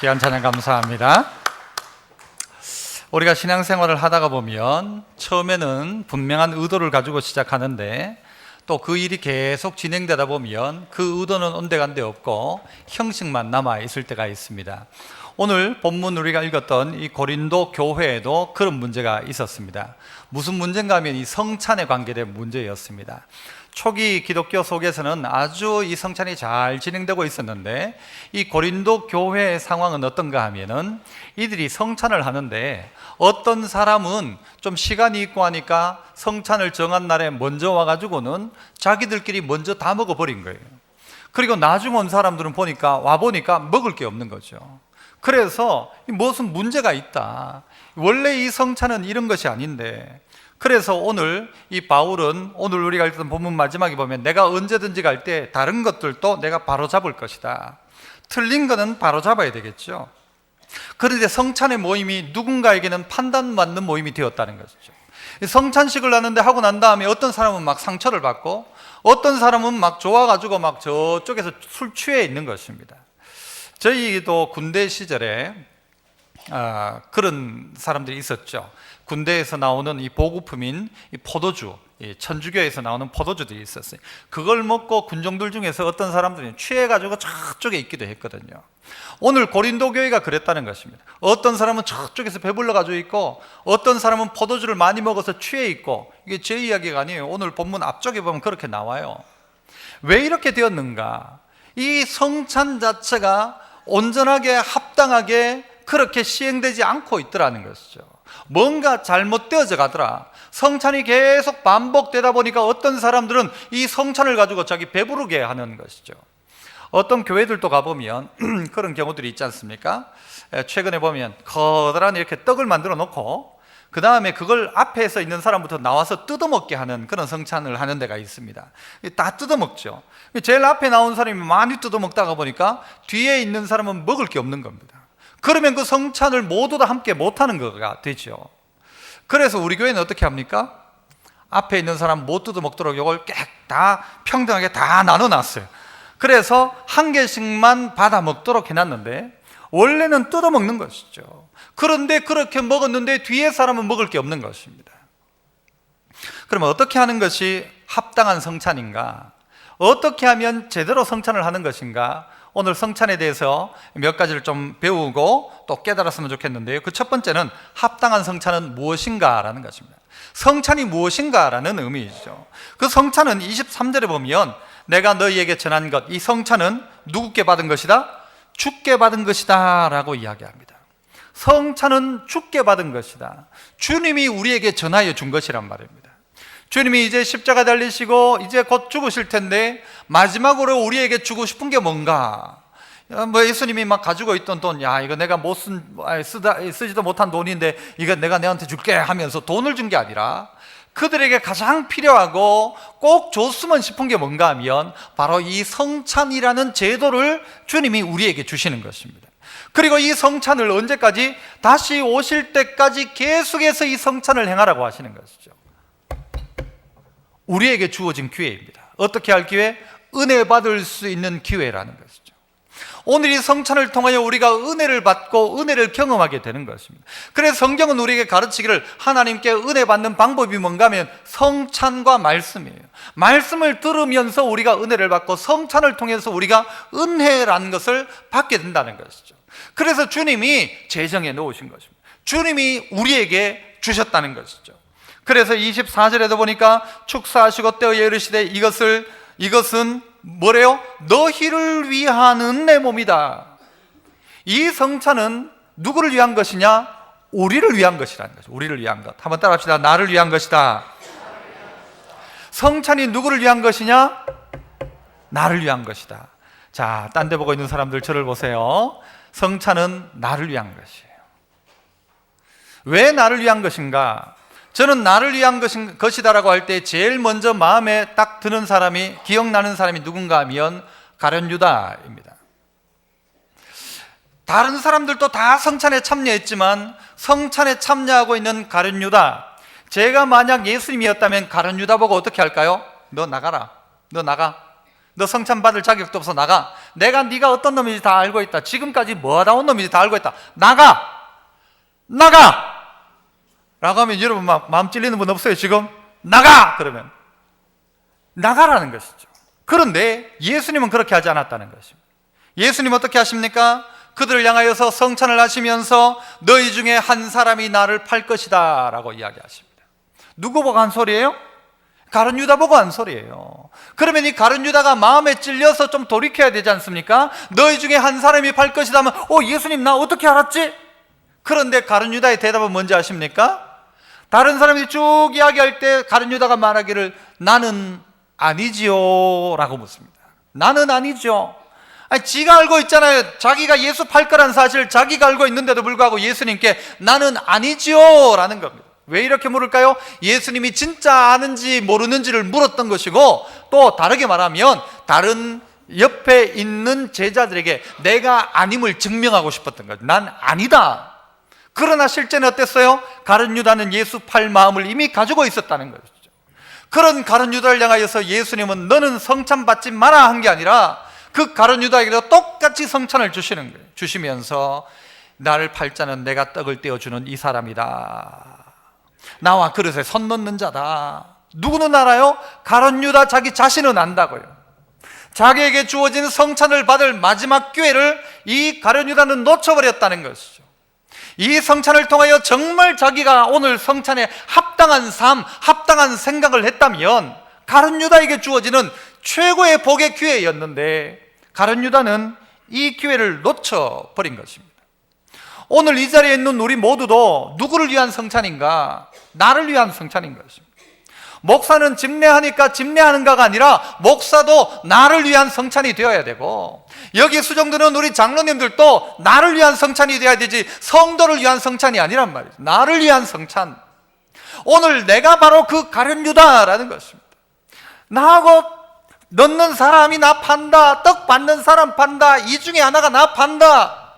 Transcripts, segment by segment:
귀한 찬양 감사합니다. 우리가 신앙생활을 하다가 보면 처음에는 분명한 의도를 가지고 시작하는데 또 그 일이 계속 진행되다 보면 그 의도는 온데간데 없고 형식만 남아 있을 때가 있습니다. 오늘 본문 우리가 읽었던 이 고린도 교회에도 그런 문제가 있었습니다. 무슨 문제인가 하면 이 성찬에 관계된 문제였습니다. 초기 기독교 속에서는 아주 이 성찬이 잘 진행되고 있었는데 이 고린도 교회의 상황은 어떤가 하면은 이들이 성찬을 하는데 어떤 사람은 좀 시간이 있고 하니까 성찬을 정한 날에 먼저 와가지고는 자기들끼리 먼저 다 먹어버린 거예요. 그리고 나중 온 사람들은 와보니까 먹을 게 없는 거죠. 그래서 무슨 문제가 있다. 원래 이 성찬은 이런 것이 아닌데, 그래서 오늘 이 바울은 오늘 우리가 읽던 본문 마지막에 보면 내가 언제든지 갈 때 다른 것들도 내가 바로 잡을 것이다. 틀린 거는 바로 잡아야 되겠죠. 그런데 성찬의 모임이 누군가에게는 판단받는 모임이 되었다는 것이죠. 성찬식을 하는데 하고 난 다음에 어떤 사람은 막 상처를 받고 어떤 사람은 막 좋아가지고 막 저쪽에서 술 취해 있는 것입니다. 저희도 군대 시절에 그런 사람들이 있었죠. 군대에서 나오는 이 보급품인 이 포도주, 이 천주교에서 나오는 포도주들이 있었어요. 그걸 먹고 군종들 중에서 어떤 사람들은 취해가지고 저쪽에 있기도 했거든요. 오늘 고린도 교회가 그랬다는 것입니다. 어떤 사람은 저쪽에서 배불러가지고 있고 어떤 사람은 포도주를 많이 먹어서 취해 있고, 이게 제 이야기가 아니에요. 오늘 본문 앞쪽에 보면 그렇게 나와요. 왜 이렇게 되었는가? 이 성찬 자체가 온전하게 합당하게 그렇게 시행되지 않고 있더라는 것이죠. 뭔가 잘못되어져 가더라. 성찬이 계속 반복되다 보니까 어떤 사람들은 이 성찬을 가지고 자기 배부르게 하는 것이죠. 어떤 교회들도 가보면 그런 경우들이 있지 않습니까? 최근에 보면 커다란 이렇게 떡을 만들어 놓고 그 다음에 그걸 앞에서 있는 사람부터 나와서 뜯어먹게 하는 그런 성찬을 하는 데가 있습니다. 다 뜯어먹죠. 제일 앞에 나온 사람이 많이 뜯어먹다가 보니까 뒤에 있는 사람은 먹을 게 없는 겁니다. 그러면 그 성찬을 모두 다 함께 못하는 거가 되죠. 그래서 우리 교회는 어떻게 합니까? 앞에 있는 사람 못 뜯어먹도록 이걸 다 평등하게 다 나눠놨어요. 그래서 한 개씩만 받아 먹도록 해놨는데 원래는 뜯어먹는 것이죠. 그런데 그렇게 먹었는데 뒤에 사람은 먹을 게 없는 것입니다. 그러면 어떻게 하는 것이 합당한 성찬인가? 어떻게 하면 제대로 성찬을 하는 것인가? 오늘 성찬에 대해서 몇 가지를 좀 배우고 또 깨달았으면 좋겠는데요. 그 첫 번째는 합당한 성찬은 무엇인가라는 것입니다. 성찬이 무엇인가라는 의미이죠. 그 성찬은 23절에 보면 내가 너희에게 전한 것, 이 성찬은 누구께 받은 것이다? 주께 받은 것이다 라고 이야기합니다. 성찬은 주께 받은 것이다. 주님이 우리에게 전하여 준 것이란 말입니다. 주님이 이제 십자가 달리시고 이제 곧 죽으실 텐데 마지막으로 우리에게 주고 싶은 게 뭔가? 예수님이 막 가지고 있던 돈, 이거 내가 쓰지도 못한 돈인데 이거 내가 너한테 줄게 하면서 돈을 준 게 아니라 그들에게 가장 필요하고 꼭 줬으면 싶은 게 뭔가 하면 바로 이 성찬이라는 제도를 주님이 우리에게 주시는 것입니다. 그리고 이 성찬을 언제까지? 다시 오실 때까지 계속해서 이 성찬을 행하라고 하시는 것이죠. 우리에게 주어진 기회입니다. 어떻게 할 기회? 은혜 받을 수 있는 기회라는 것이죠. 오늘 이 성찬을 통하여 우리가 은혜를 받고 은혜를 경험하게 되는 것입니다. 그래서 성경은 우리에게 가르치기를 하나님께 은혜 받는 방법이 뭔가 하면 성찬과 말씀이에요. 말씀을 들으면서 우리가 은혜를 받고 성찬을 통해서 우리가 은혜라는 것을 받게 된다는 것이죠. 그래서 주님이 제정해 놓으신 것입니다. 주님이 우리에게 주셨다는 것이죠. 그래서 24절에도 보니까 축사하시고 떼어 이르시되 이것은 뭐래요? 너희를 위하는 내 몸이다. 이 성찬은 누구를 위한 것이냐? 우리를 위한 것이라는 거죠. 우리를 위한 것. 한번 따라 합시다. 나를 위한 것이다. 성찬이 누구를 위한 것이냐? 나를 위한 것이다. 자, 딴 데 보고 있는 사람들 저를 보세요. 성찬은 나를 위한 것이에요. 왜 나를 위한 것인가? 저는 나를 위한 것이다라고 할 때 제일 먼저 마음에 딱 드는 사람이, 기억나는 사람이 누군가 하면 가룟 유다입니다. 다른 사람들도 다 성찬에 참여했지만 성찬에 참여하고 있는 가룟 유다, 제가 만약 예수님이었다면 가룟 유다 보고 어떻게 할까요? 너 나가라. 너 나가. 너 성찬 받을 자격도 없어. 나가. 내가 네가 어떤 놈인지 다 알고 있다. 지금까지 뭐하다 온 놈인지 다 알고 있다. 나가! 나가! 라고 하면 여러분 마음 찔리는 분 없어요 지금? 나가! 그러면 나가라는 것이죠. 그런데 예수님은 그렇게 하지 않았다는 것입니다. 예수님 어떻게 하십니까? 그들을 향하여서 성찬을 하시면서 너희 중에 한 사람이 나를 팔 것이다 라고 이야기하십니다. 누구 보고 한 소리예요? 가룟 유다 보고 한 소리예요. 그러면 이 가룟 유다가 마음에 찔려서 좀 돌이켜야 되지 않습니까? 너희 중에 한 사람이 팔 것이다 하면 예수님 나 어떻게 알았지? 그런데 가룟 유다의 대답은 뭔지 아십니까? 다른 사람이 쭉 이야기할 때 가룟 유다가 말하기를 나는 아니지요 라고 묻습니다. 나는 아니죠. 아니, 지가 알고 있잖아요. 자기가 예수 팔 거란 사실을 자기가 알고 있는데도 불구하고 예수님께 나는 아니지요 라는 겁니다. 왜 이렇게 물을까요? 예수님이 진짜 아는지 모르는지를 물었던 것이고, 또 다르게 말하면 다른 옆에 있는 제자들에게 내가 아님을 증명하고 싶었던 거죠. 난 아니다. 그러나 실제는 어땠어요? 가룟 유다는 예수 팔 마음을 이미 가지고 있었다는 것이죠. 그런 가룟 유다를 향하여서 예수님은 너는 성찬 받지 마라 한 게 아니라 그 가룟 유다에게도 똑같이 성찬을 주시는 거예요. 주시면서 나를 팔 자는 내가 떡을 떼어주는 이 사람이다. 나와 그릇에 손 넣는 자다. 누구는 알아요? 가룟 유다 자기 자신은 안다고요. 자기에게 주어진 성찬을 받을 마지막 기회를 이 가룟 유다는 놓쳐버렸다는 것이죠. 이 성찬을 통하여 정말 자기가 오늘 성찬에 합당한 삶, 합당한 생각을 했다면 가룟 유다에게 주어지는 최고의 복의 기회였는데 가룟 유다는 이 기회를 놓쳐버린 것입니다. 오늘 이 자리에 있는 우리 모두도 누구를 위한 성찬인가? 나를 위한 성찬인 것입니다. 목사는 집례하니까 집례하는가가 아니라 목사도 나를 위한 성찬이 되어야 되고, 여기 수종드는 우리 장로님들도 나를 위한 성찬이 되어야 되지 성도를 위한 성찬이 아니란 말이죠. 나를 위한 성찬. 오늘 내가 바로 그 가룟 유다라는 것입니다. 나하고 넣는 사람이 나 판다, 떡 받는 사람 판다, 이 중에 하나가 나 판다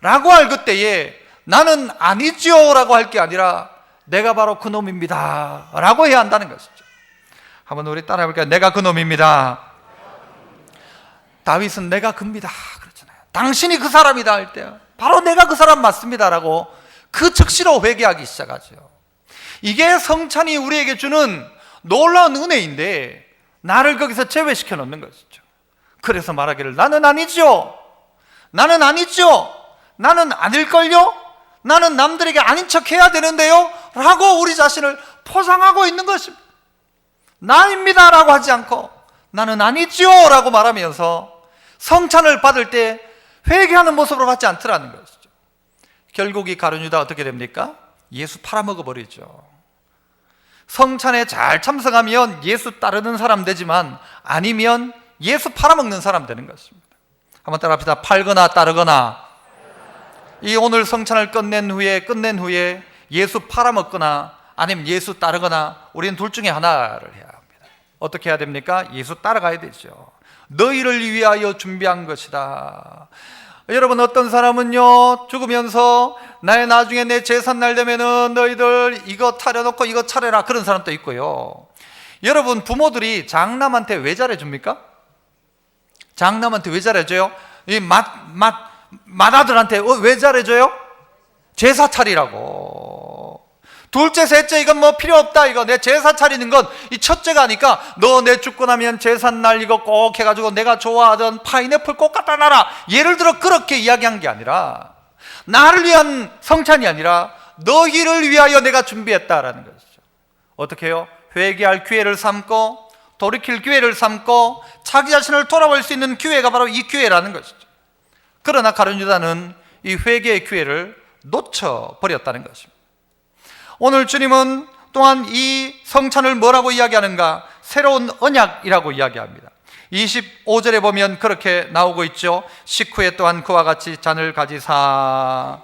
라고 할 그때에 나는 아니지요 라고 할 게 아니라 내가 바로 그 놈입니다 라고 해야 한다는 것이죠. 한번 우리 따라해 볼까요? 내가 그 놈입니다. 다윗은 내가 그입니다 그렇잖아요. 당신이 그 사람이다 할 때 바로 내가 그 사람 맞습니다 라고 그 즉시로 회개하기 시작하죠. 이게 성찬이 우리에게 주는 놀라운 은혜인데 나를 거기서 제외시켜 놓는 것이죠. 그래서 말하기를 나는 아니죠, 나는 아니죠, 나는 아닐걸요, 나는 남들에게 아닌 척 해야 되는데요 라고 우리 자신을 포장하고 있는 것입니다. 나입니다 라고 하지 않고 나는 아니죠 라고 말하면서 성찬을 받을 때 회개하는 모습으로 받지 않더라는 것이죠. 결국 이 가룟 유다 어떻게 됩니까? 예수 팔아먹어 버리죠. 성찬에 잘 참석하면 예수 따르는 사람 되지만 아니면 예수 팔아먹는 사람 되는 것입니다. 한번 따라합시다. 팔거나 따르거나. 이 오늘 성찬을 끝낸 후에 예수 팔아먹거나 아니면 예수 따르거나 우리는 둘 중에 하나를 해야 합니다. 어떻게 해야 됩니까? 예수 따라가야 되죠. 너희를 위하여 준비한 것이다. 여러분, 어떤 사람은요 죽으면서 나의 나중에 내 제삿날 되면은 너희들 이거 차려놓고 이거 차려라 그런 사람도 있고요. 여러분, 부모들이 장남한테 왜 잘해줍니까? 장남한테 왜 잘해줘요? 이 맏아들한테 왜 잘해줘요? 제사 차리라고. 둘째, 셋째 이건 뭐 필요 없다. 이거 내 제사 차리는 건 이 첫째가 하니까 너 내 죽고 나면 제삿날 이거 꼭 해가지고 내가 좋아하던 파인애플 꼭 갖다 놔라. 예를 들어 그렇게 이야기한 게 아니라 나를 위한 성찬이 아니라 너희를 위하여 내가 준비했다라는 것이죠. 어떻게 해요? 회개할 기회를 삼고 돌이킬 기회를 삼고 자기 자신을 돌아볼 수 있는 기회가 바로 이 기회라는 것이죠. 그러나 가룟 유다는 이 회개의 기회를 놓쳐버렸다는 것입니다. 오늘 주님은 또한 이 성찬을 뭐라고 이야기하는가? 새로운 언약이라고 이야기합니다. 25절에 보면 그렇게 나오고 있죠. 식후에 또한 그와 같이 잔을 가지사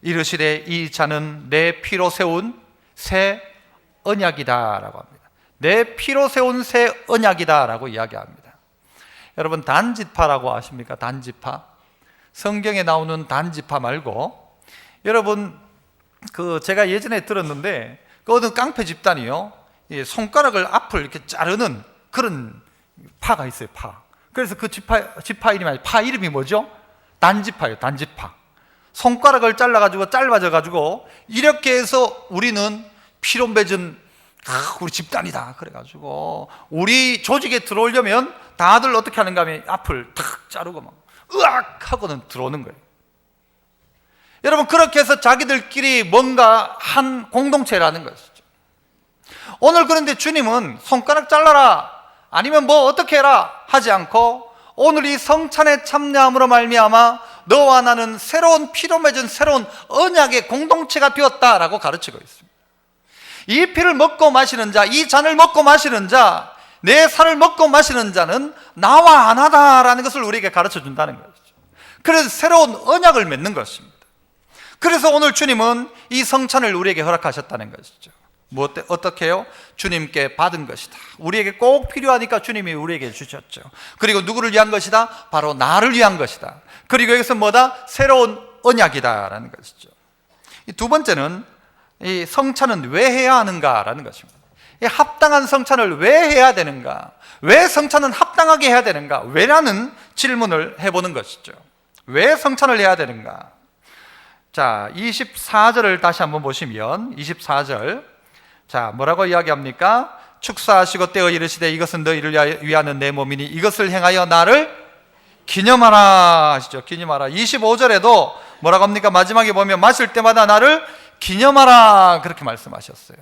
이르시되 이 잔은 내 피로 세운 새 언약이다 라고 합니다. 내 피로 세운 새 언약이다 라고 이야기합니다. 여러분, 단지파라고 아십니까? 단지파. 성경에 나오는 단지파 말고, 여러분 제가 예전에 들었는데 그 어느 깡패 집단이요 손가락을 앞을 이렇게 자르는 그런 파가 있어요. 파. 그래서 그 지파 이름이 아니라 파 이름이 뭐죠? 단지파예요. 단지파. 손가락을 잘라가지고 짧아져가지고 이렇게 해서 우리는 피로 맺은 우리 집단이다 그래가지고 우리 조직에 들어오려면 다들 어떻게 하는가 하면 앞을 탁 자르고 막 으악 하고는 들어오는 거예요. 여러분, 그렇게 해서 자기들끼리 뭔가 한 공동체라는 것이죠. 오늘 그런데 주님은 손가락 잘라라 아니면 뭐 어떻게 해라 하지 않고 오늘 이 성찬에 참여함으로 말미암아 너와 나는 새로운 피로 맺은 새로운 언약의 공동체가 되었다라고 가르치고 있습니다. 이 피를 먹고 마시는 자, 이 잔을 먹고 마시는 자, 내 살을 먹고 마시는 자는 나와 하나다라는 것을 우리에게 가르쳐 준다는 것이죠. 그래서 새로운 언약을 맺는 것입니다. 그래서 오늘 주님은 이 성찬을 우리에게 허락하셨다는 것이죠. 어떻게 해요? 주님께 받은 것이다. 우리에게 꼭 필요하니까 주님이 우리에게 주셨죠. 그리고 누구를 위한 것이다? 바로 나를 위한 것이다. 그리고 여기서 뭐다? 새로운 언약이다라는 것이죠. 두 번째는 이 성찬은 왜 해야 하는가라는 것입니다. 이 합당한 성찬을 왜 해야 되는가? 왜 성찬은 합당하게 해야 되는가? 왜라는 질문을 해보는 것이죠. 왜 성찬을 해야 되는가? 자, 24절을 다시 한번 보시면 24절, 자, 뭐라고 이야기합니까? 축사하시고 떼어 이르시되 이것은 너희를 위하는 내 몸이니 이것을 행하여 나를 기념하라 하시죠. 기념하라. 25절에도 뭐라고 합니까? 마지막에 보면 마실 때마다 나를 기념하라 그렇게 말씀하셨어요.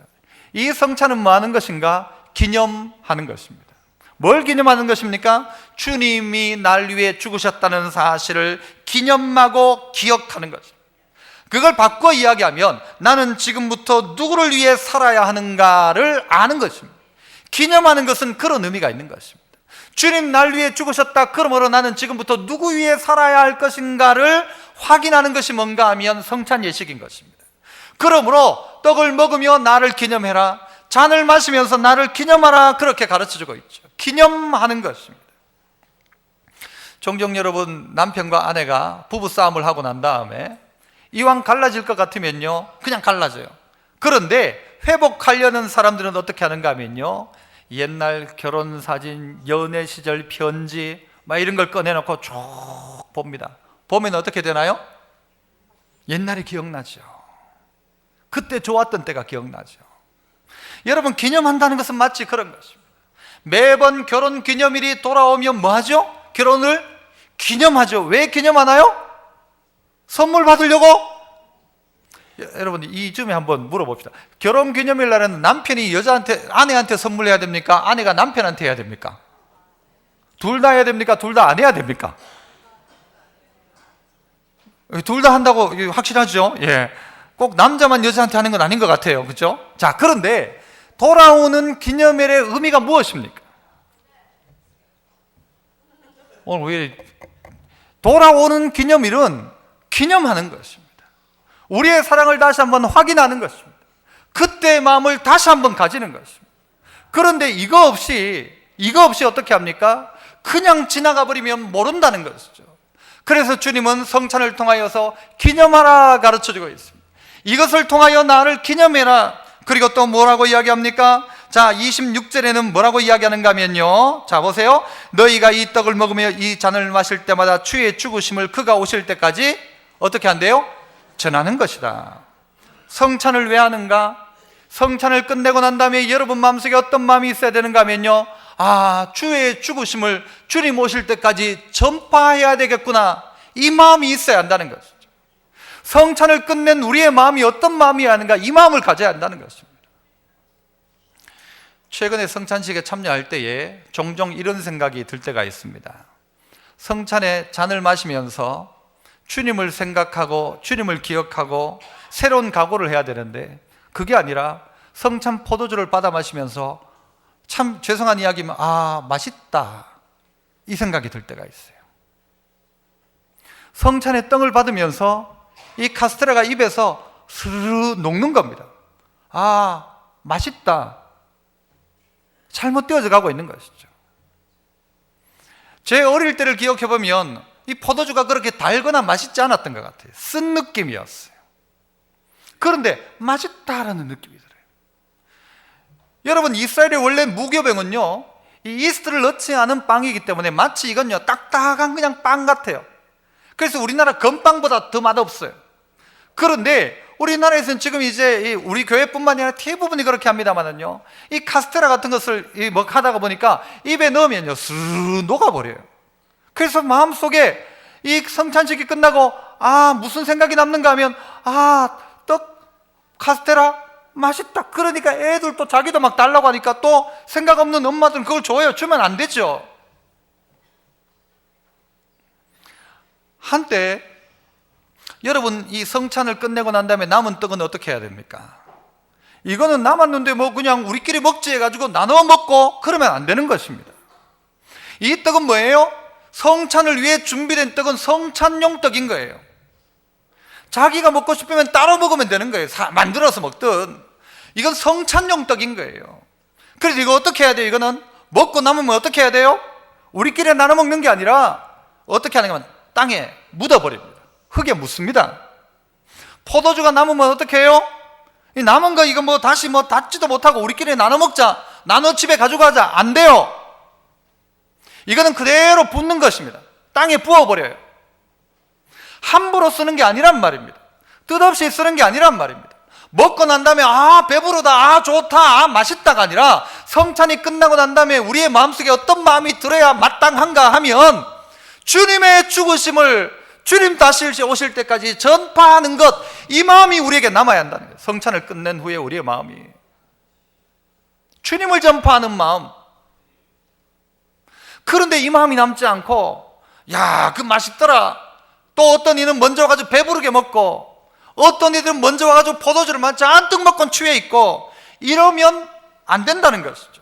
이 성찬은 뭐 하는 것인가? 기념하는 것입니다. 뭘 기념하는 것입니까? 주님이 날 위해 죽으셨다는 사실을 기념하고 기억하는 것입니다. 그걸 바꿔 이야기하면 나는 지금부터 누구를 위해 살아야 하는가를 아는 것입니다. 기념하는 것은 그런 의미가 있는 것입니다. 주님 날 위해 죽으셨다. 그러므로 나는 지금부터 누구 위해 살아야 할 것인가를 확인하는 것이 뭔가 하면 성찬 예식인 것입니다. 그러므로 떡을 먹으며 나를 기념해라, 잔을 마시면서 나를 기념하라 그렇게 가르쳐주고 있죠. 기념하는 것입니다. 종종 여러분, 남편과 아내가 부부싸움을 하고 난 다음에 이왕 갈라질 것 같으면요 그냥 갈라져요. 그런데 회복하려는 사람들은 어떻게 하는가 하면요 옛날 결혼사진, 연애 시절 편지 막 이런 걸 꺼내놓고 쭉 봅니다. 보면 어떻게 되나요? 옛날이 기억나죠. 그때 좋았던 때가 기억나죠. 여러분, 기념한다는 것은 마치 그런 것입니다. 매번 결혼 기념일이 돌아오면 뭐 하죠? 결혼을 기념하죠. 왜 기념하나요? 선물 받으려고? 여러분, 이쯤에 한번 물어봅시다. 결혼 기념일 날에는 남편이 아내한테 선물해야 됩니까? 아내가 남편한테 해야 됩니까? 둘 다 해야 됩니까? 둘 다 안 해야 됩니까? 둘 다 한다고 확실하죠? 예. 꼭 남자만 여자한테 하는 건 아닌 것 같아요. 그렇죠? 자, 그런데 돌아오는 기념일의 의미가 무엇입니까? 오늘 왜 돌아오는 기념일은 기념하는 것입니다. 우리의 사랑을 다시 한번 확인하는 것입니다. 그때의 마음을 다시 한번 가지는 것입니다. 그런데 이거 없이 어떻게 합니까? 그냥 지나가 버리면 모른다는 것이죠. 그래서 주님은 성찬을 통하여서 기념하라 가르쳐주고 있습니다. 이것을 통하여 나를 기념해라. 그리고 또 뭐라고 이야기합니까? 자, 26절에는 뭐라고 이야기하는가 하면요, 자 보세요. 너희가 이 떡을 먹으며 이 잔을 마실 때마다 주의 죽으심을 그가 오실 때까지 어떻게 한대요? 전하는 것이다. 성찬을 왜 하는가? 성찬을 끝내고 난 다음에 여러분 마음속에 어떤 마음이 있어야 되는가 하면요, 아, 주의 죽으심을 주님 오실 때까지 전파해야 되겠구나, 이 마음이 있어야 한다는 것이죠. 성찬을 끝낸 우리의 마음이 어떤 마음이어야 하는가, 이 마음을 가져야 한다는 것입니다. 최근에 성찬식에 참여할 때에 종종 이런 생각이 들 때가 있습니다. 성찬에 잔을 마시면서 주님을 생각하고 주님을 기억하고 새로운 각오를 해야 되는데 그게 아니라 성찬 포도주를 받아 마시면서 참 죄송한 이야기면 아, 맛있다, 이 생각이 들 때가 있어요. 성찬의 떡을 받으면서 이 카스테라가 입에서 스르르 녹는 겁니다. 아, 맛있다, 잘못 되어져 가고 있는 것이죠. 제 어릴 때를 기억해 보면 이 포도주가 그렇게 달거나 맛있지 않았던 것 같아요. 쓴 느낌이었어요. 그런데 맛있다라는 느낌이 들어요. 여러분, 이스라엘의 원래 무교병은요, 이 이스트를 넣지 않은 빵이기 때문에 마치 이건요 딱딱한 그냥 빵 같아요. 그래서 우리나라 건빵보다 더 맛없어요. 그런데 우리나라에서는 지금 이제 우리 교회뿐만이 아니라 대부분이 그렇게 합니다만은요, 이 카스테라 같은 것을 하다가 보니까 입에 넣으면요 스르르 녹아버려요. 그래서 마음속에 이 성찬식이 끝나고 무슨 생각이 남는가 하면 떡 카스테라 맛있다. 그러니까 애들 또 자기도 막 달라고 하니까 또 생각 없는 엄마들은 그걸 줘요. 주면 안 되죠. 한때 여러분 이 성찬을 끝내고 난 다음에 남은 떡은 어떻게 해야 됩니까? 이거는 남았는데 뭐 그냥 우리끼리 먹지 해가지고 나눠 먹고 그러면 안 되는 것입니다. 이 떡은 뭐예요? 성찬을 위해 준비된 떡은 성찬용 떡인 거예요. 자기가 먹고 싶으면 따로 먹으면 되는 거예요. 만들어서 먹든. 이건 성찬용 떡인 거예요. 그래서 이거 어떻게 해야 돼요? 이거는 먹고 남으면 어떻게 해야 돼요? 우리끼리 나눠 먹는 게 아니라 어떻게 하는 가 땅에 묻어버립니다. 흙에 묻습니다. 포도주가 남으면 어떻게 해요? 이 남은 거 이거 다시 닫지도 못하고 우리끼리 나눠 먹자, 나눠 집에 가져가자, 안 돼요. 이거는 그대로 붓는 것입니다. 땅에 부어버려요. 함부로 쓰는 게 아니란 말입니다. 뜻없이 쓰는 게 아니란 말입니다. 먹고 난 다음에 배부르다, 좋다, 맛있다가 아니라 성찬이 끝나고 난 다음에 우리의 마음속에 어떤 마음이 들어야 마땅한가 하면 주님의 죽으심을 주님 다시 오실 때까지 전파하는 것, 이 마음이 우리에게 남아야 한다는 거예요. 성찬을 끝낸 후에 우리의 마음이 주님을 전파하는 마음. 그런데 이 마음이 남지 않고 그 맛있더라, 또 어떤 이는 먼저 와가지고 배부르게 먹고 어떤 이들은 먼저 와가지고 포도주를 잔뜩 먹고 취해 있고 이러면 안 된다는 것이죠.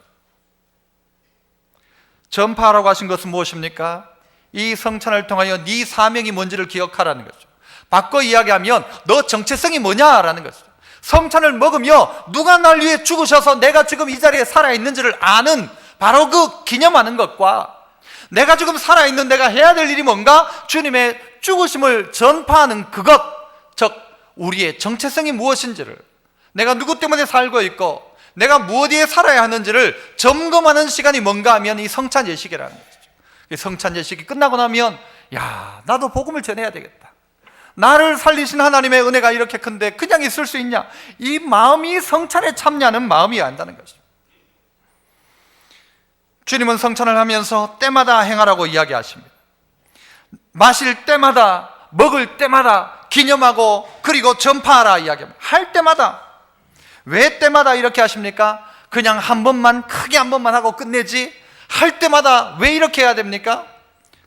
전파하라고 하신 것은 무엇입니까? 이 성찬을 통하여 네 사명이 뭔지를 기억하라는 거죠. 바꿔 이야기하면 너 정체성이 뭐냐라는 것이죠. 성찬을 먹으며 누가 날 위해 죽으셔서 내가 지금 이 자리에 살아있는지를 아는, 바로 그 기념하는 것과 내가 지금 살아있는 내가 해야 될 일이 뭔가, 주님의 죽으심을 전파하는 그것, 즉 우리의 정체성이 무엇인지를, 내가 누구 때문에 살고 있고 내가 무엇에 살아야 하는지를 점검하는 시간이 뭔가 하면 이 성찬 예식이라는 것이죠. 성찬 예식이 끝나고 나면 나도 복음을 전해야 되겠다, 나를 살리신 하나님의 은혜가 이렇게 큰데 그냥 있을 수 있냐, 이 마음이 성찬에 참여하는 마음이어야 한다는 것이죠. 주님은 성찬을 하면서 때마다 행하라고 이야기하십니다. 마실 때마다, 먹을 때마다 기념하고 그리고 전파하라 이야기합니다. 할 때마다. 왜 때마다 이렇게 하십니까? 그냥 한 번만, 크게 한 번만 하고 끝내지 할 때마다 왜 이렇게 해야 됩니까?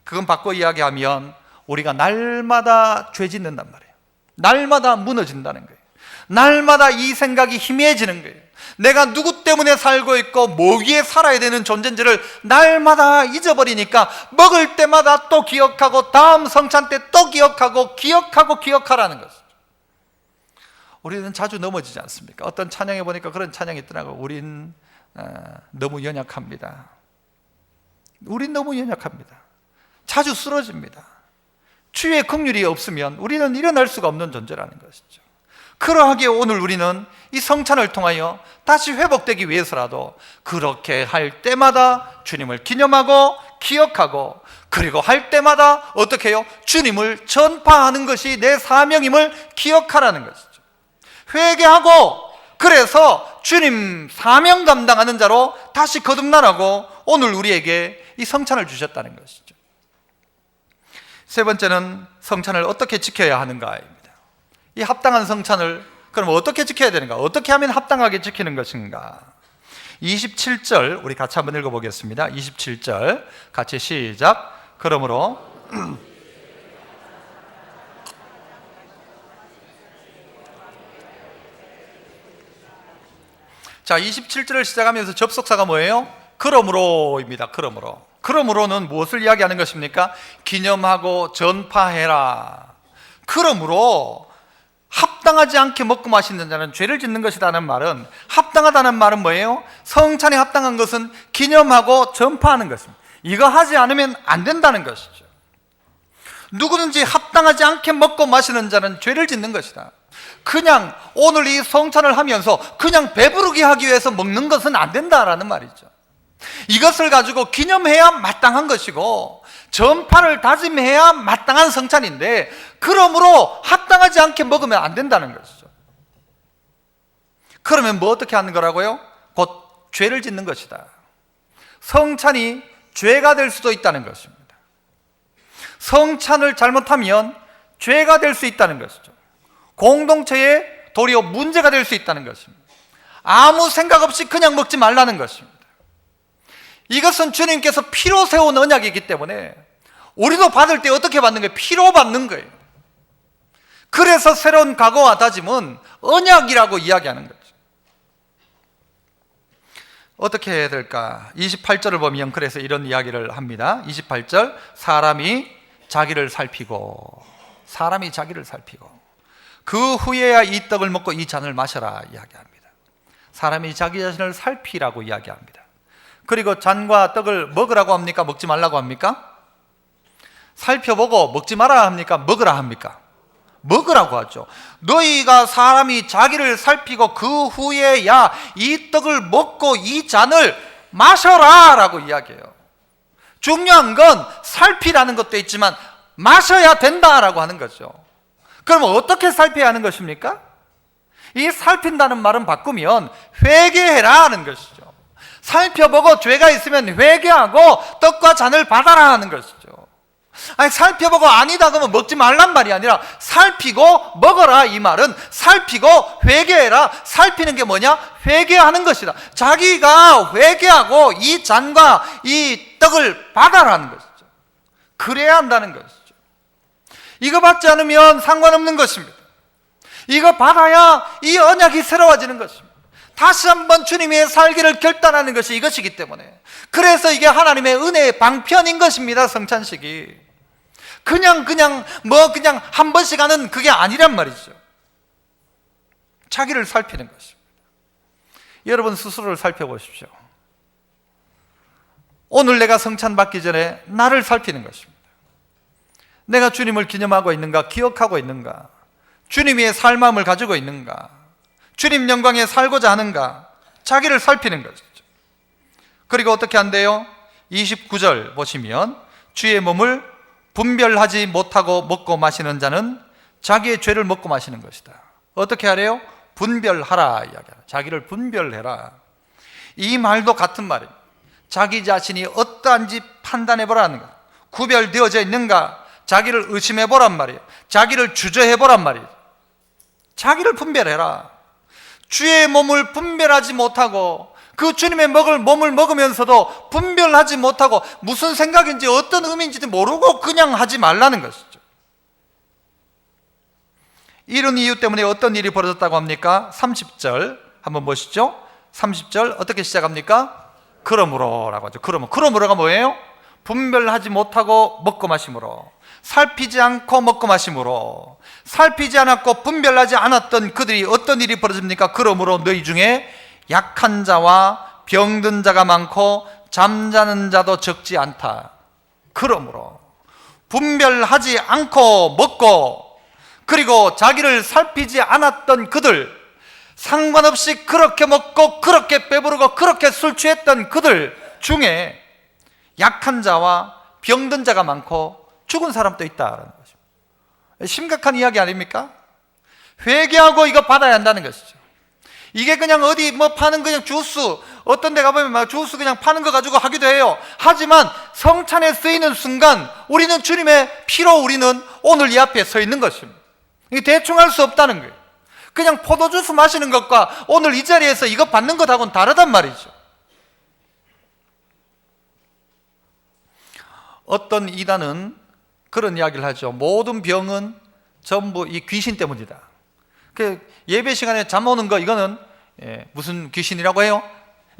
그건 바꿔 이야기하면 우리가 날마다 죄 짓는단 말이에요. 날마다 무너진다는 거예요. 날마다 이 생각이 희미해지는 거예요. 내가 누구 때문에 살고 있고 뭐 위에 살아야 되는 존재인지를 날마다 잊어버리니까 먹을 때마다 또 기억하고 다음 성찬 때 또 기억하라는 것이죠. 우리는 자주 넘어지지 않습니까? 어떤 찬양에 보니까 그런 찬양이 있더라고요. 우린 너무 연약합니다. 우린 너무 연약합니다. 자주 쓰러집니다. 주의 긍휼이 없으면 우리는 일어날 수가 없는 존재라는 것이죠. 그러하기에 오늘 우리는 이 성찬을 통하여 다시 회복되기 위해서라도 그렇게 할 때마다 주님을 기념하고 기억하고, 그리고 할 때마다 어떻게 해요? 주님을 전파하는 것이 내 사명임을 기억하라는 것이죠. 회개하고, 그래서 주님 사명 감당하는 자로 다시 거듭나라고 오늘 우리에게 이 성찬을 주셨다는 것이죠. 세 번째는 성찬을 어떻게 지켜야 하는가입니다. 이 합당한 성찬을 그럼 어떻게 지켜야 되는가? 어떻게 하면 합당하게 지키는 것인가? 27절 우리 같이 한번 읽어보겠습니다. 27절 같이 시작. 그러므로 자, 27절을 시작하면서 접속사가 뭐예요? 그러므로입니다. 그러므로는 무엇을 이야기하는 것입니까? 기념하고 전파해라. 그러므로 합당하지 않게 먹고 마시는 자는 죄를 짓는 것이라는 말은, 합당하다는 말은 뭐예요? 성찬에 합당한 것은 기념하고 전파하는 것입니다. 이거 하지 않으면 안 된다는 것이죠. 누구든지 합당하지 않게 먹고 마시는 자는 죄를 짓는 것이다. 그냥 오늘 이 성찬을 하면서 그냥 배부르게 하기 위해서 먹는 것은 안 된다라는 말이죠. 이것을 가지고 기념해야 마땅한 것이고 전파를 다짐해야 마땅한 성찬인데, 그러므로 합당하지 않게 먹으면 안 된다는 것이죠. 그러면 뭐 어떻게 하는 거라고요? 곧 죄를 짓는 것이다. 성찬이 죄가 될 수도 있다는 것입니다. 성찬을 잘못하면 죄가 될 수 있다는 것이죠. 공동체에 도리어 문제가 될 수 있다는 것입니다. 아무 생각 없이 그냥 먹지 말라는 것입니다. 이것은 주님께서 피로 세운 언약이기 때문에 우리도 받을 때 어떻게 받는 거예요? 피로 받는 거예요. 그래서 새로운 각오와 다짐은 언약이라고 이야기하는 거죠. 어떻게 해야 될까? 28절을 보면 그래서 이런 이야기를 합니다. 28절, 사람이 자기를 살피고 그 후에야 이 떡을 먹고 이 잔을 마셔라 이야기합니다. 사람이 자기 자신을 살피라고 이야기합니다. 그리고 잔과 떡을 먹으라고 합니까? 먹지 말라고 합니까? 살펴보고 먹지 말아야 합니까? 먹으라 합니까? 먹으라고 하죠. 너희가 사람이 자기를 살피고 그 후에야 이 떡을 먹고 이 잔을 마셔라 라고 이야기해요. 중요한 건 살피라는 것도 있지만 마셔야 된다라고 하는 거죠. 그럼 어떻게 살펴야 하는 것입니까? 이 살핀다는 말은 바꾸면 회개해라 하는 것이죠. 살펴보고 죄가 있으면 회개하고 떡과 잔을 받아라 하는 것이죠. 아니, 살펴보고 아니다 그러면 먹지 말란 말이 아니라 살피고 먹어라, 이 말은 살피고 회개해라. 살피는 게 뭐냐? 회개하는 것이다. 자기가 회개하고 이 잔과 이 떡을 받아라는 것이죠. 그래야 한다는 것이죠. 이거 받지 않으면 상관없는 것입니다. 이거 받아야 이 언약이 새로워지는 것입니다. 다시 한번 주님의 살기를 결단하는 것이 이것이기 때문에, 그래서 이게 하나님의 은혜의 방편인 것입니다. 성찬식이 그냥 한 번씩 하는 그게 아니란 말이죠. 자기를 살피는 것입니다. 여러분 스스로를 살펴보십시오. 오늘 내가 성찬 받기 전에 나를 살피는 것입니다. 내가 주님을 기념하고 있는가? 기억하고 있는가? 주님의 삶함을 가지고 있는가? 주님 영광에 살고자 하는가? 자기를 살피는 것이죠. 그리고 어떻게 한대요? 29절 보시면 주의 몸을 분별하지 못하고 먹고 마시는 자는 자기의 죄를 먹고 마시는 것이다. 어떻게 하래요? 분별하라 이야기하라. 자기를 분별해라. 이 말도 같은 말입니다. 자기 자신이 어떠한지 판단해보라는 것. 구별되어져 있는가? 자기를 의심해보란 말이에요. 자기를 주저해보란 말이에요. 자기를 분별해라. 주의 몸을 분별하지 못하고 그 주님의 몸을 먹으면서도 분별하지 못하고 무슨 생각인지 어떤 의미인지 모르고 그냥 하지 말라는 것이죠. 이런 이유 때문에 어떤 일이 벌어졌다고 합니까? 30절 한번 보시죠. 30절 어떻게 시작합니까? 그러므로라고 하죠. 그러므로가 뭐예요? 분별하지 못하고 먹고 마심으로, 살피지 않고 먹고 마심으로, 살피지 않았고 분별하지 않았던 그들이 어떤 일이 벌어집니까? 그러므로 너희 중에 약한 자와 병든 자가 많고 잠자는 자도 적지 않다. 그러므로 분별하지 않고 먹고, 그리고 자기를 살피지 않았던 그들, 상관없이 그렇게 먹고 그렇게 배부르고 그렇게 술 취했던 그들 중에 약한 자와 병든 자가 많고 죽은 사람도 있다라는 것입니다. 심각한 이야기 아닙니까? 회개하고 이거 받아야 한다는 것이죠. 이게 그냥 어디 파는 그냥 주스, 어떤 데 가보면 막 주스 그냥 파는 거 가지고 하기도 해요. 하지만 성찬에 쓰이는 순간 우리는 주님의 피로 우리는 오늘 이 앞에 서 있는 것입니다. 이게 대충 할 수 없다는 거예요. 그냥 포도주스 마시는 것과 오늘 이 자리에서 이거 받는 것하고는 다르단 말이죠. 어떤 이단은 그런 이야기를 하죠. 모든 병은 전부 이 귀신 때문이다. 그 예배 시간에 잠 오는 거 이거는 무슨 귀신이라고 해요?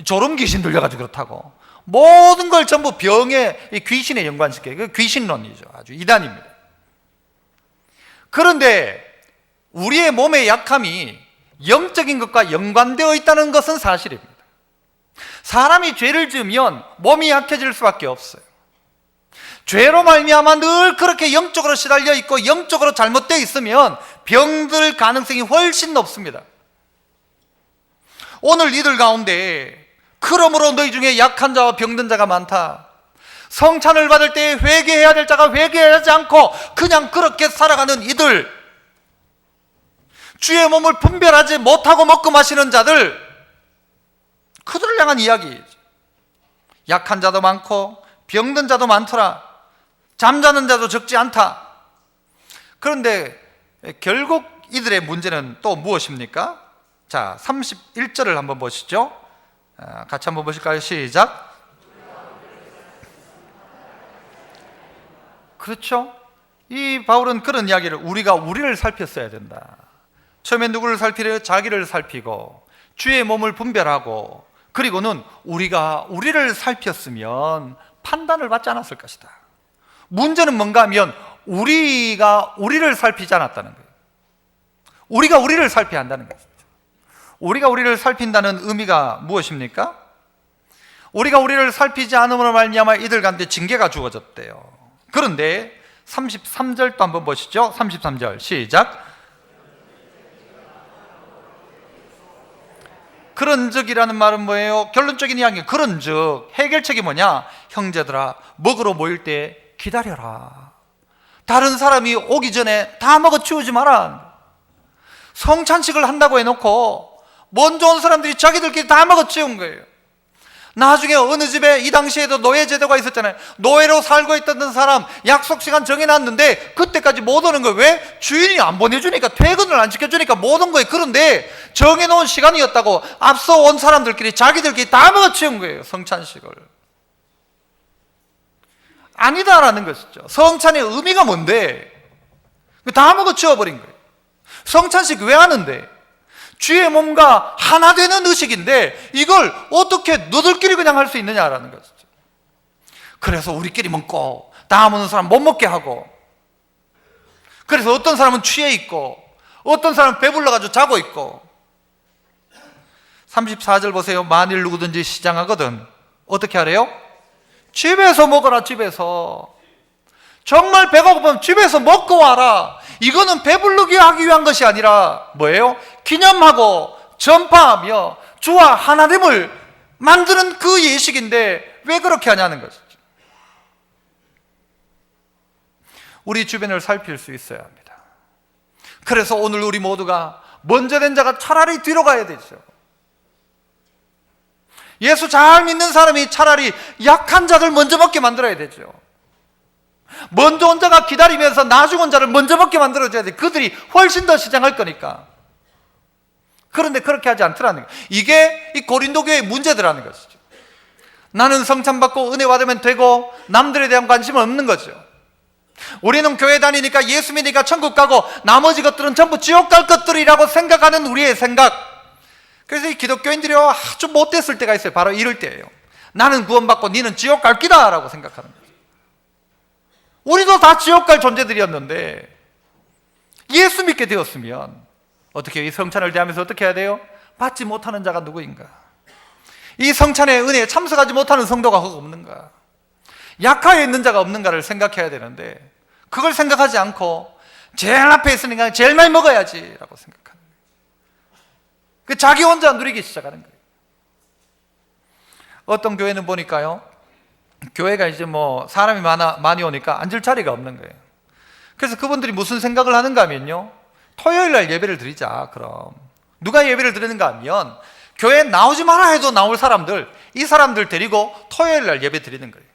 졸음 귀신 들려가지고 그렇다고. 모든 걸 전부 병에 이 귀신에 연관시켜요. 그 귀신론이죠. 아주 이단입니다. 그런데 우리의 몸의 약함이 영적인 것과 연관되어 있다는 것은 사실입니다. 사람이 죄를 지으면 몸이 약해질 수밖에 없어요. 죄로 말미암아 늘 그렇게 영적으로 시달려 있고 영적으로 잘못되어 있으면 병들 가능성이 훨씬 높습니다. 오늘 이들 가운데 그러므로 너희 중에 약한 자와 병든 자가 많다. 성찬을 받을 때 회개해야 될 자가 회개하지 않고 그냥 그렇게 살아가는 이들, 주의 몸을 분별하지 못하고 먹고 마시는 자들, 그들을 향한 이야기죠. 약한 자도 많고 병든 자도 많더라. 잠자는 자도 적지 않다. 그런데 결국 이들의 문제는 또 무엇입니까? 자, 31절을 한번 보시죠. 같이 한번 보실까요? 시작. 그렇죠? 이 바울은 그런 이야기를, 우리가 우리를 살폈어야 된다. 처음에 누구를 살피려? 자기를 살피고 주의 몸을 분별하고, 그리고는 우리가 우리를 살폈으면 판단을 받지 않았을 것이다. 문제는 뭔가 하면 우리가 우리를 살피지 않았다는 거예요. 우리가 우리를 살펴야 한다는 것이죠. 우리가 우리를 살핀다는 의미가 무엇입니까? 우리가 우리를 살피지 않음으로 말미암아 이들 가운데 징계가 주어졌대요. 그런데 33절도 한번 보시죠. 33절 시작. 그런즉이라는 말은 뭐예요? 결론적인 이야기. 그런즉, 해결책이 뭐냐? 형제들아, 먹으러 모일 때 기다려라. 다른 사람이 오기 전에 다 먹어 치우지 마라. 성찬식을 한다고 해놓고 먼저 온 사람들이 자기들끼리 다 먹어 치운 거예요. 나중에 어느 집에, 이 당시에도 노예 제도가 있었잖아요. 노예로 살고 있던 사람 약속 시간 정해놨는데 그때까지 못 오는 거예요. 왜? 주인이 안 보내주니까, 퇴근을 안 시켜주니까 못 온 거예요. 그런데 정해놓은 시간이었다고 앞서 온 사람들끼리 자기들끼리 다 먹어치운 거예요, 성찬식을. 아니다라는 것이죠. 성찬의 의미가 뭔데? 다 먹어치워버린 거예요. 성찬식 왜 하는데? 주의 몸과 하나 되는 의식인데 이걸 어떻게 너들끼리 그냥 할 수 있느냐라는 것이죠. 그래서 우리끼리 먹고 다음 오는 사람 못 먹게 하고, 그래서 어떤 사람은 취해 있고 어떤 사람은 배불러가지고 자고 있고. 34절 보세요. 만일 누구든지 시장하거든 어떻게 하래요? 집에서 먹어라. 집에서. 정말 배가 고프면 집에서 먹고 와라. 이거는 배부르게 하기 위한 것이 아니라 뭐예요? 기념하고 전파하며 주와 하나됨을 만드는 그 예식인데 왜 그렇게 하냐는 것이죠. 우리 주변을 살필 수 있어야 합니다. 그래서 오늘 우리 모두가 먼저 된 자가 차라리 뒤로 가야 되죠. 예수 잘 믿는 사람이 차라리 약한 자들 먼저 먹게 만들어야 되죠. 먼저 온 자가 기다리면서 나중 온 자를 먼저 먹게 만들어줘야 돼. 그들이 훨씬 더 시장할 거니까. 그런데 그렇게 하지 않더라는 거예요. 이게 이 고린도 교회의 문제더라는 것이죠. 나는 성찬 받고 은혜 받으면 되고 남들에 대한 관심은 없는 거죠. 우리는 교회 다니니까 예수 믿으니까 천국 가고 나머지 것들은 전부 지옥 갈 것들이라고 생각하는 우리의 생각. 그래서 이 기독교인들이 아주 못됐을 때가 있어요. 바로 이럴 때예요. 나는 구원받고 니는 지옥 갈 기다 라고 생각하는 거예요. 우리도 다 지옥 갈 존재들이었는데 예수 믿게 되었으면 어떻게 이 성찬을 대하면서 어떻게 해야 돼요? 받지 못하는 자가 누구인가? 이 성찬의 은혜에 참석하지 못하는 성도가 없는가? 약하에 있는 자가 없는가를 생각해야 되는데 그걸 생각하지 않고 제일 앞에 있으니까 제일 많이 먹어야지 라고 생각하는 거예요. 자기 혼자 누리기 시작하는 거예요. 어떤 교회는 보니까요, 교회가 이제 뭐 사람이 많이 오니까 앉을 자리가 없는 거예요. 그래서 그분들이 무슨 생각을 하는가 하면요, 토요일 날 예배를 드리자. 그럼 누가 예배를 드리는가 하면 교회에 나오지 마라 해도 나올 사람들, 이 사람들 데리고 토요일 날 예배 드리는 거예요.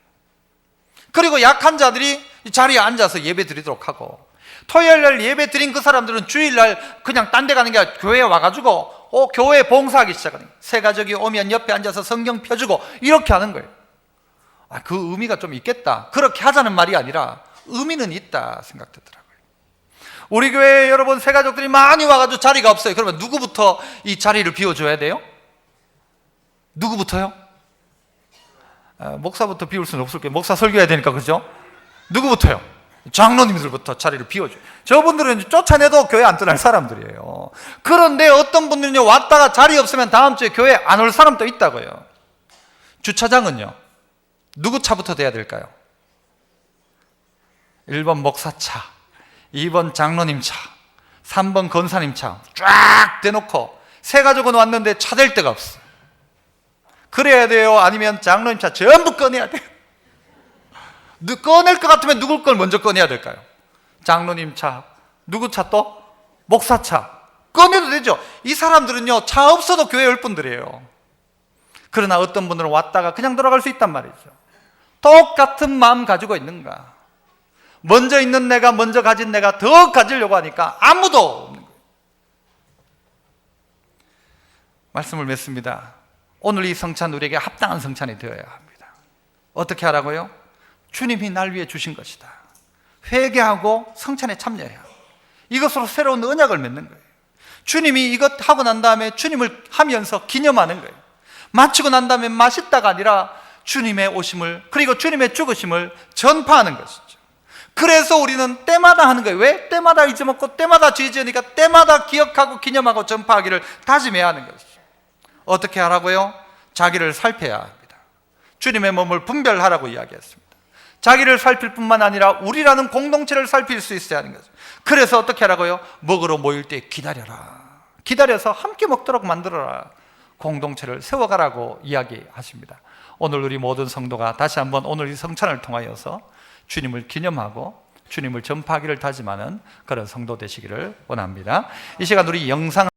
그리고 약한 자들이 자리에 앉아서 예배 드리도록 하고, 토요일 날 예배 드린 그 사람들은 주일 날 그냥 딴 데 가는 게 아니라 교회에 와가지고 교회에 봉사하기 시작하는 거예요. 새 가족이 오면 옆에 앉아서 성경 펴주고 이렇게 하는 거예요. 그 의미가 좀 있겠다. 그렇게 하자는 말이 아니라 의미는 있다 생각되더라고요. 우리 교회에 여러분 새 가족들이 많이 와가지고 자리가 없어요. 그러면 누구부터 이 자리를 비워줘야 돼요? 누구부터요? 목사부터 비울 수는 없을 거예요. 목사 설교해야 되니까, 그죠? 누구부터요? 장로님들부터 자리를 비워줘요. 저분들은 쫓아내도 교회 안 떠날 사람들이에요. 그런데 어떤 분들은요, 왔다가 자리 없으면 다음 주에 교회 안 올 사람도 있다고요. 주차장은요, 누구 차부터 돼야 될까요? 1번 목사 차, 2번 장로님 차, 3번 권사님 차 쫙 대놓고 새 가족은 왔는데 차 댈 데가 없어. 그래야 돼요? 아니면 장로님 차 전부 꺼내야 돼요? 꺼낼 것 같으면 누구 걸 먼저 꺼내야 될까요? 장로님 차, 누구 차 또? 목사 차. 꺼내도 되죠. 이 사람들은요, 차 없어도 교회 올 분들이에요. 그러나 어떤 분들은 왔다가 그냥 돌아갈 수 있단 말이죠. 똑같은 마음 가지고 있는가? 먼저 있는 내가, 먼저 가진 내가 더 가지려고 하니까 아무도 없는 거예요. 말씀을 맺습니다. 오늘 이 성찬 우리에게 합당한 성찬이 되어야 합니다. 어떻게 하라고요? 주님이 날 위해 주신 것이다. 회개하고 성찬에 참여해야 합니다. 이것으로 새로운 언약을 맺는 거예요. 주님이 이것 하고 난 다음에 주님을 하면서 기념하는 거예요. 마치고 난 다음에 맛있다가 아니라 주님의 오심을, 그리고 주님의 죽으심을 전파하는 것이죠. 그래서 우리는 때마다 하는 거예요. 왜? 때마다 잊어먹고 때마다 죄 지으니까 때마다 기억하고 기념하고 전파하기를 다짐해야 하는 것이죠. 어떻게 하라고요? 자기를 살펴야 합니다. 주님의 몸을 분별하라고 이야기했습니다. 자기를 살필 뿐만 아니라 우리라는 공동체를 살필 수 있어야 하는 거죠. 그래서 어떻게 하라고요? 먹으러 모일 때 기다려라. 기다려서 함께 먹도록 만들어라. 공동체를 세워가라고 이야기하십니다. 오늘 우리 모든 성도가 다시 한번 오늘 이 성찬을 통하여서 주님을 기념하고 주님을 전파하기를 다짐하는 그런 성도 되시기를 원합니다. 이 시간 우리 영상